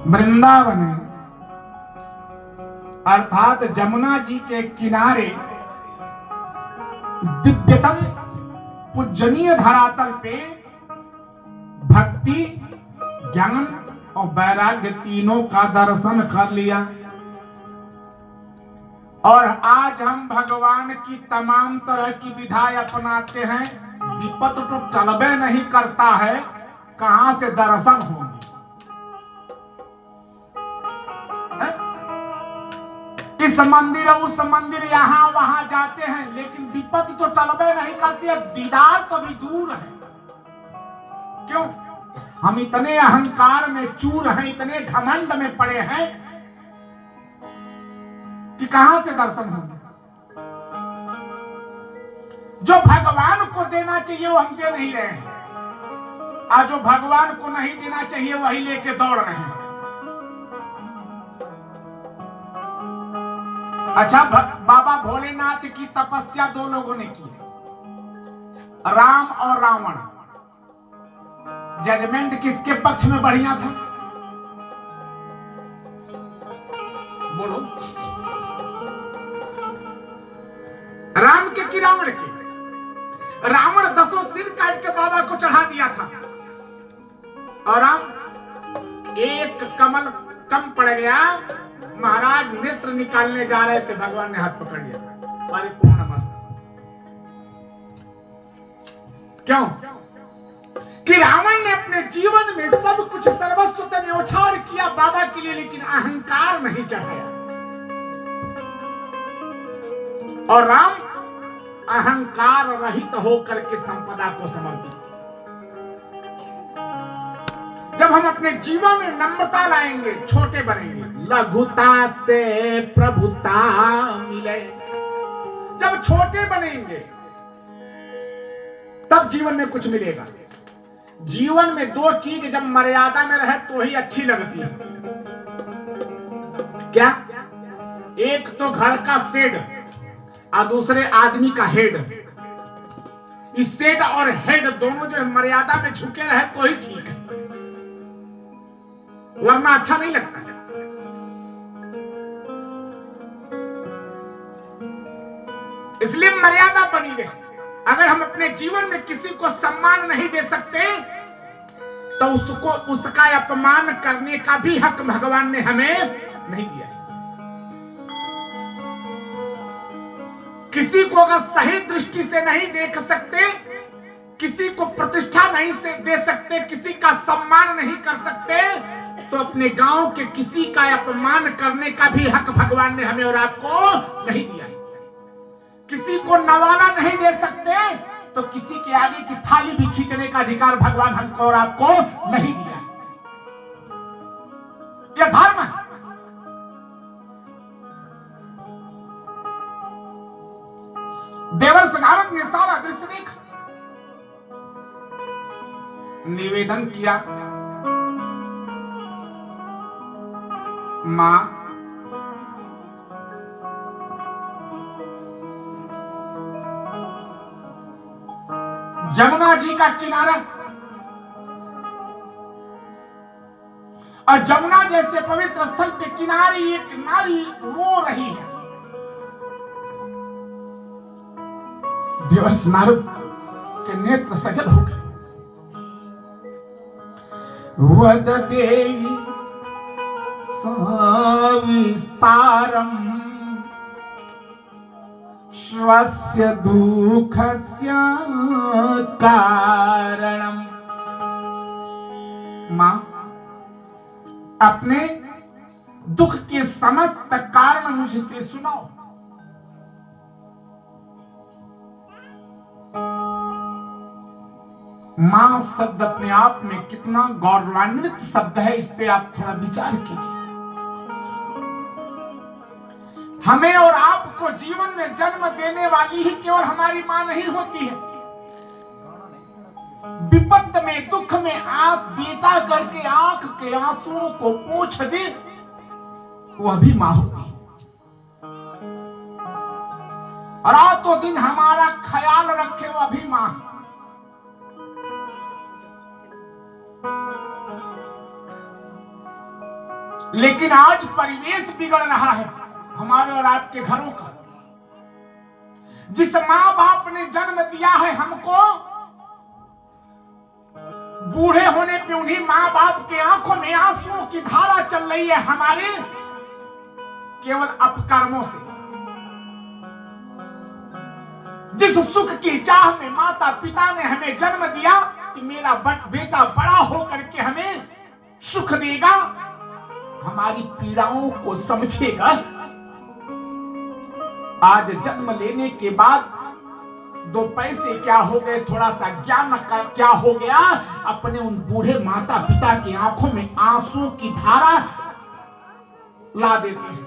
वृंदावन अर्थात जमुना जी के किनारे दिव्यतम पूजनीय धरातल पे भक्ति, ज्ञान और वैराग्य तीनों का दर्शन कर लिया। और आज हम भगवान की तमाम तरह की विधाएं अपनाते हैं, विपत तो टलबे नहीं करता है, कहां से दर्शन होंगे? इस मंदिर उस मंदिर यहां वहां जाते हैं, लेकिन विपत्ति तो टलबे नहीं करती है, दीदार तो भी दूर है। क्यों? हम इतने अहंकार में चूर हैं, इतने घमंड में पड़े हैं कि कहां से दर्शन होंगे? जो भगवान को देना चाहिए वो हम दे नहीं रहे हैं, और जो भगवान को नहीं देना चाहिए वही लेके दौड़ रहे हैं। अच्छा, बाबा भोलेनाथ की तपस्या दो लोगों ने की है, राम और रावण। जजमेंट किसके पक्ष में बढ़िया था? बोलो, राम के कि रावण के? रावण 10 सिर काट के बाबा को चढ़ा दिया था, और राम एक कमल कम पड़ गया, महाराज नेत्र निकालने जा रहे थे, भगवान ने हाथ पकड़ लिया, परिपूर्ण मस्त। क्यों? कि रावण ने अपने जीवन में सब कुछ सर्वस्व तो न्यौछावर किया बाबा के लिए, लेकिन अहंकार नहीं चढ़ाया। और राम अहंकार रहित होकर के संपदा को समर्पित। जब हम अपने जीवन में नम्रता लाएंगे, छोटे बनेंगे, लघुता से प्रभुता मिले, जब छोटे बनेंगे तब जीवन में कुछ मिलेगा। जीवन में 2 चीज जब मर्यादा में रहे तो ही अच्छी लगती है। क्या? एक तो घर का शेड और दूसरे आदमी का हेड। इस शेड और हेड दोनों जो मर्यादा में झुके रहे तो ही ठीक है, वरना अच्छा नहीं लगता है। इसलिए मर्यादा बनी रहे। अगर हम अपने जीवन में किसी को सम्मान नहीं दे सकते तो उसको उसका अपमान करने का भी हक भगवान ने हमें नहीं दिया। किसी को अगर सही दृष्टि से नहीं देख सकते, किसी को प्रतिष्ठा नहीं से दे सकते, किसी का सम्मान नहीं कर सकते, तो अपने गांव के किसी का अपमान करने का भी हक भगवान ने हमें और आपको नहीं दिया। किसी को नवाला नहीं दे सकते तो किसी के आगे की थाली भी खींचने का अधिकार भगवान हमको और आपको नहीं दिया। यह धर्म है। देवर्षि नारद ने सारा दृश्य देखा, निवेदन किया, मां जमुना जी का किनारा, और जमुना जैसे पवित्र स्थल के किनारे एक नारी रो रही है। देवर्षि नारद के नेत्र सजल हो गए। वद देवी सविस्तारम स्वस्य दुःखस्य कारणम। मां, अपने दुख के समस्त कारण मुझसे सुनाओ। मां शब्द अपने आप में कितना गौरवान्वित शब्द है, इस पे आप थोड़ा विचार कीजिए। हमें और आपको जीवन में जन्म देने वाली ही केवल हमारी मां नहीं होती है। विपत्त में, दुख में आप बेटा करके आंख के आंसुओं को पोंछ दे, वह भी मां होती है। रातों दिन हमारा ख्याल रखे, वह भी मां है। लेकिन आज परिवेश बिगड़ रहा है हमारे और आपके घरों का। जिस माँ बाप ने जन्म दिया है हमको, बूढ़े होने पे उन्हीं माँ बाप के आंखों में आंसुओं की धारा चल रही है हमारे केवल अपकर्मों से। जिस सुख की चाह में माता पिता ने हमें जन्म दिया कि मेरा बेटा बड़ा होकर के हमें सुख देगा, हमारी पीड़ाओं को समझेगा, आज जन्म लेने के बाद 2 पैसे क्या हो गए, थोड़ा सा ज्ञान का क्या हो गया, अपने उन बूढ़े माता पिता की आंखों में आंसू की धारा ला देते हैं।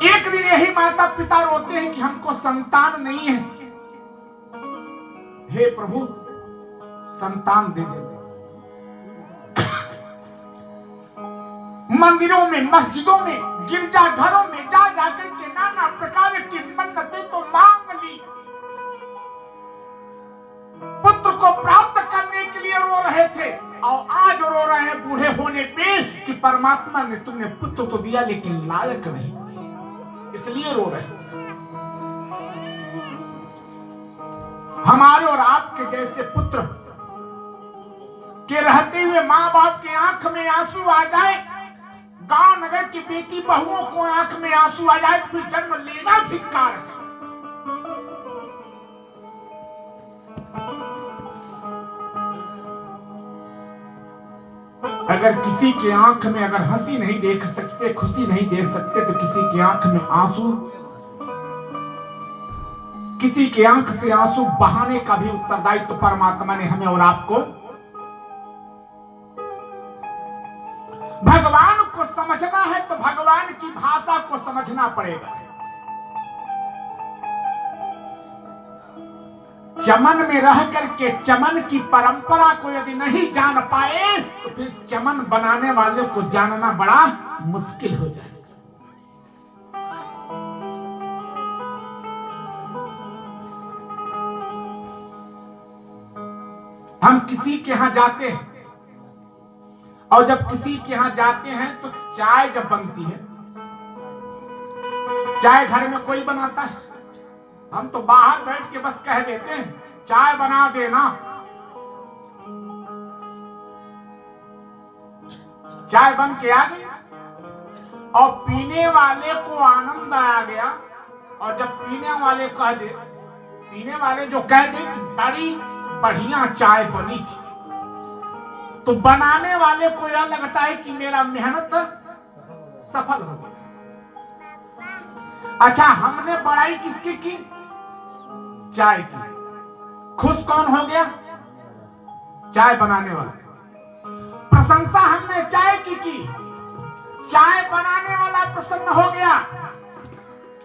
एक दिन यही माता पिता रोते हैं कि हमको संतान नहीं है, हे प्रभु संतान दे दे। मंदिरों में, मस्जिदों में, गिरजा घरों में जा जाकर के नाना प्रकार की मन्नतें तो मांग ली, पुत्र को प्राप्त करने के लिए रो रहे थे, और आज रो रहे हैं बूढ़े होने पे कि परमात्मा ने तुमने पुत्र तो दिया लेकिन लायक नहीं, इसलिए रो रहे हैं। हमारे और आपके जैसे पुत्र के रहते हुए माँ बाप के आंख में आंसू आ जाए, गांव नगर की बेटी बहुओं को आंख में आंसू आ जाए, तो फिर जन्म लेना धिक्कार है। अगर किसी के आंख में अगर हंसी नहीं देख सकते, खुशी नहीं दे सकते, तो किसी के आंख में आंसू, किसी के आंख से आंसू बहाने का भी उत्तरदायित्व तो परमात्मा ने हमें और आपको, भगवान को समझना है तो भगवान की भाषा को समझना पड़ेगा। चमन में रह करके चमन की परंपरा को यदि नहीं जान पाए तो फिर चमन बनाने वाले को जानना बड़ा मुश्किल हो जाएगा। हम किसी के यहां जाते हैं और जब किसी के यहां जाते हैं तो चाय जब बनती है, चाय घर में कोई बनाता है, हम तो बाहर बैठ के बस कह देते हैं चाय बना देना, चाय बन के आ गई और पीने वाले को आनंद आ गया। और जब पीने वाले कह दे, पीने वाले जो कह दे कि बड़ी बढ़िया चाय बनी थी, तो बनाने वाले को यह लगता है कि मेरा मेहनत सफल हो गया। अच्छा, हमने बड़ाई किसकी की? चाय की। खुश कौन हो गया? चाय बनाने वाला। प्रशंसा हमने चाय की, चाय बनाने वाला प्रसन्न हो गया।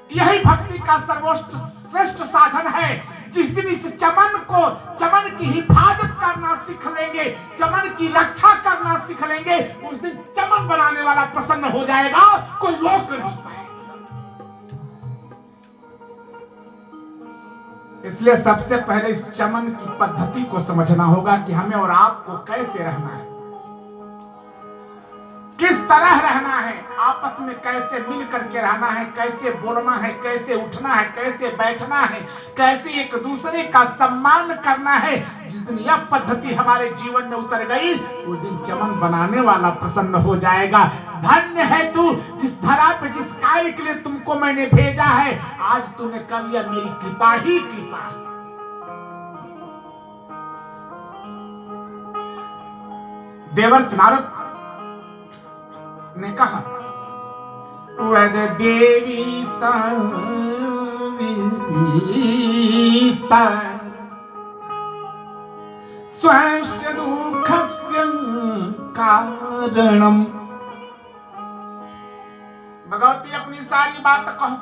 यही भक्ति का सर्वोच्च श्रेष्ठ साधन है। जिस दिन इस चमन को, चमन की हिफाजत करना सीख लेंगे, चमन की रक्षा करना सीख लेंगे, उस दिन चमन बनाने वाला प्रसन्न हो जाएगा, कोई रोक नहीं पाएगा। इसलिए सबसे पहले इस चमन की पद्धति को समझना होगा कि हमें और आपको कैसे रहना है, किस तरह रहना है, आपस में कैसे मिल करके रहना है, कैसे बोलना है, कैसे उठना है, कैसे बैठना है, कैसे एक दूसरे का सम्मान करना है। जिस दिन यह पद्धति हमारे जीवन में उतर गई, उस दिन चमन बनाने वाला प्रसन्न हो जाएगा। धन्य है तू जिस धरा पे, जिस कार्य के लिए तुमको मैंने भेजा है, आज तूने कर लिया, मेरी कृपा ही कृपा। देवर्षि नारद ने कहा, वद देवी स्वस्य दुःखस्य कारणम। भगवती अपनी सारी बात कहो।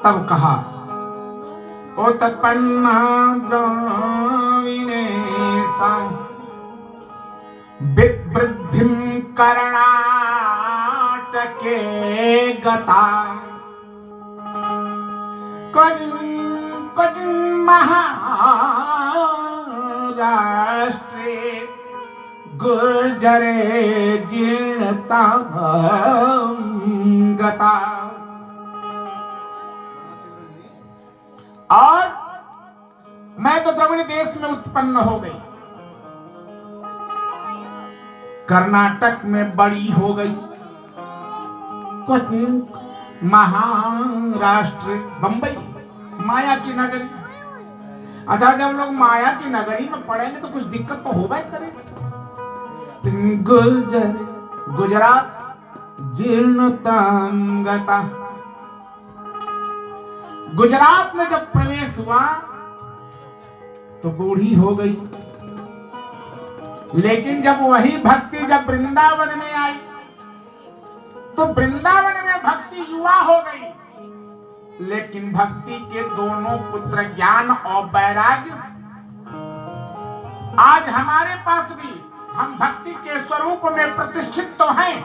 तब कहा, ओ तत्पन्ना द्रविणे सा विवृद्धिं कर्णाटके गता क्वचिन् महाभागे राष्ट्रे गुर्जरे जीर्णता गता। और मैं तो द्रविड़ देश में उत्पन्न हो गई, कर्नाटक में बड़ी हो गई, कुछ महाराष्ट्र बंबई माया की नगरी। अच्छा, जब लोग माया की नगरी में पढ़ेंगे तो कुछ दिक्कत तो होगा ही करेगी। गुजरात जीर्णतां गता। गुजरात में जब प्रवेश हुआ तो बूढ़ी हो गई, लेकिन जब वही भक्ति जब वृंदावन में आई तो वृंदावन में भक्ति युवा हो गई। लेकिन भक्ति के दोनों पुत्र ज्ञान और वैराग्य आज हमारे पास भी, हम भक्ति के स्वरूप में प्रतिष्ठित तो हैं,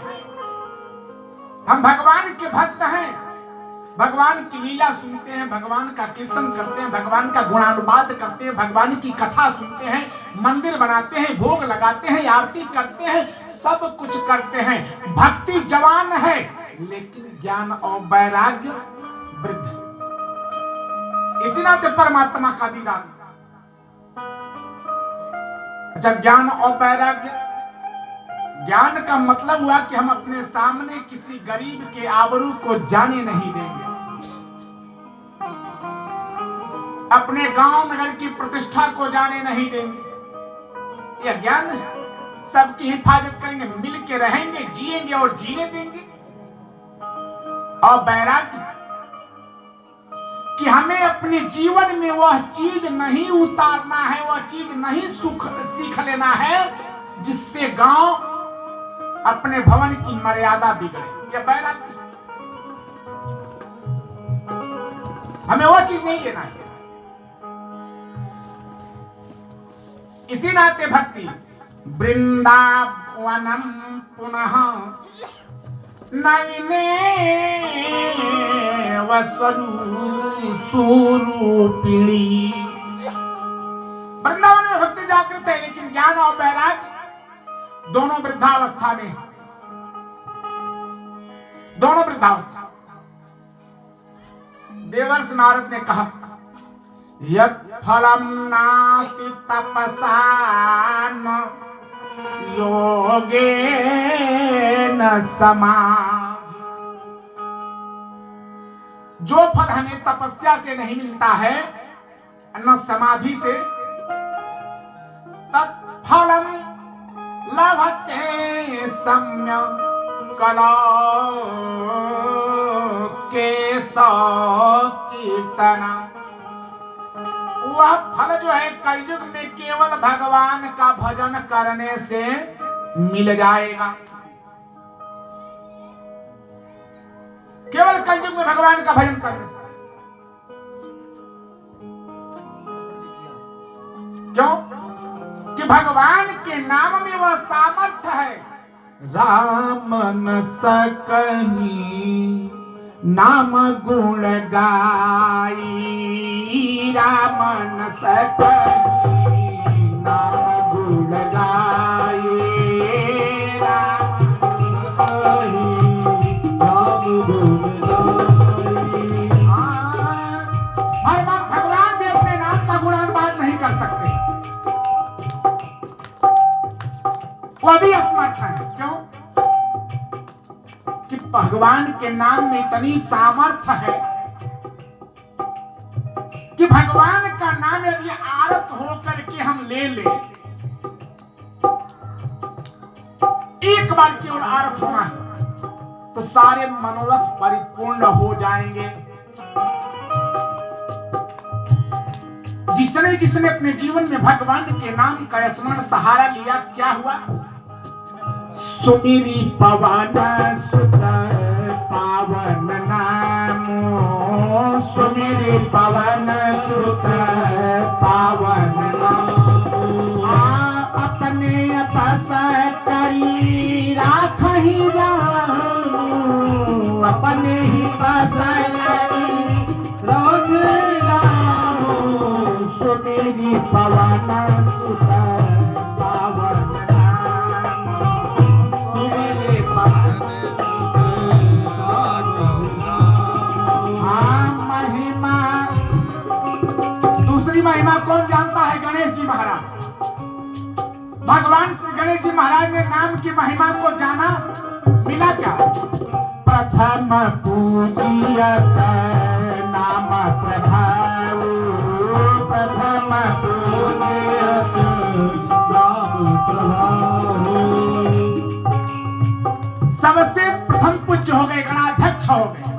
हम भगवान के भक्त हैं, भगवान की लीला सुनते हैं, भगवान का कीर्तन करते हैं, भगवान का गुणानुवाद करते हैं, भगवान की कथा सुनते हैं, मंदिर बनाते हैं, भोग लगाते हैं, आरती करते हैं, सब कुछ करते हैं। भक्ति जवान है लेकिन ज्ञान और वैराग्य वृद्ध। इसी नाते परमात्मा का दीदार। अच्छा, ज्ञान और वैराग्य, ज्ञान का मतलब हुआ कि हम अपने सामने किसी गरीब के आबरू को जाने नहीं देंगे, अपने गांव नगर की प्रतिष्ठा को जाने नहीं देंगे। यह ज्ञान है। सबकी हिफाजत करेंगे, मिल के रहेंगे, जिएंगे और जीने देंगे। और वैराग्य कि हमें अपने जीवन में वह चीज नहीं उतारना है, वह चीज नहीं सीख लेना है जिससे गांव अपने भवन की मर्यादा बिगड़े। यह वैराग्य, हमें वह चीज नहीं लेना है। इसी नाते भक्ति वृंदावनम पुनः नवीने स्वरूपिणी। वृंदावन में भक्ति जागृत है लेकिन ज्ञान और वैराग्य दोनों वृद्धावस्था में, दोनों वृद्धावस्था। देवर्षि नारद ने कहा, यत् फलम नास्ति तपसा न योगेन समाधि। जो फल हमें तपस्या से नहीं मिलता है न समाधि से, तत्फलम लभते सम्यक् कलौ केशव कीर्तन। वह फल जो है कलयुग में केवल भगवान का भजन करने से मिल जाएगा। केवल कलयुग में भगवान का भजन करने से। क्यों? कि भगवान के नाम में वह सामर्थ्य है। राम न सकहीं नाम गुण गाई, राम न सकहीं नाम गुण गाई, राम नाम गुण गाई। भगवान भी अपने नाम का गुणानुवाद नहीं कर सकते, वो भी असमर्थ है। क्यों? कि भगवान के नाम में इतनी सामर्थ्य है कि भगवान का नाम यदि आरत होकर के हम ले ले, एक बार केवल आरत होना है तो सारे मनोरथ परिपूर्ण हो जाएंगे। जिसने जिसने अपने जीवन में भगवान के नाम का स्मरण सहारा लिया, क्या हुआ? सुमिरी पवन सुत पावन नामो, सुमिरी पवन सुत पावन नामो। अपने बस करी राखहि जानो, अपने ही बस करी राख जानो। सुमिरी हरि पवन सुत पावन नाम सुमिरे पवन महिमा। दूसरी महिमा कौन जानता है? गणेश जी महाराज। भगवान श्री गणेश जी महाराज ने नाम की महिमा को जाना, मिला क्या? प्रथम पूजियत नाम प्रभाव, प्रथम पूजियत नाम प्रभाव। सबसे प्रथम पूज्य हो गए, गणाध्यक्ष हो गए।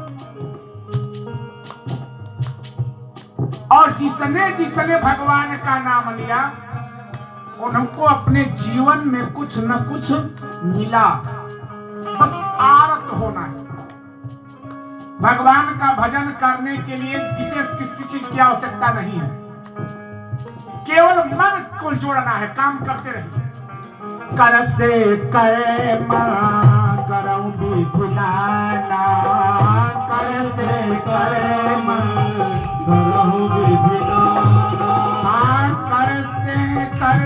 और जिसने भगवान का नाम लिया उनको अपने जीवन में कुछ न कुछ मिला। बस आरत होना है। भगवान का भजन करने के लिए विशेष किसी चीज की आवश्यकता नहीं है, केवल मन को जोड़ना है। काम करते रहिए। कर से कर मां करऊं विधुनाना, कर से कर मां करऊं विधुनाना, कर से कर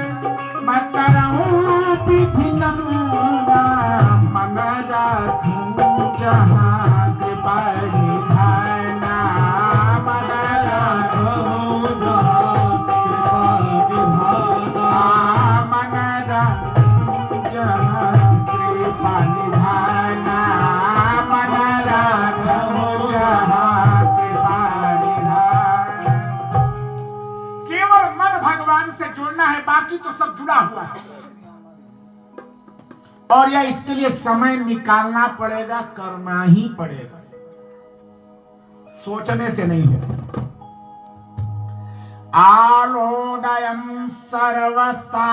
मैं करऊं विधुनाना, मन राखूं जहां कृपा निधाना, मन राखूं जहां कृपा निधाना, मन राखूं जहां कृपा निधाना, मन राखूं जहां कृपा निधाना। केवल मन भगवान से जुड़ना है, बाकी तो सब जुड़ा हुआ है। और यह इसके लिए समय निकालना पड़ेगा, करना ही पड़ेगा, सोचने से नहीं हो। आलोडयं सर्वशास्त्राणि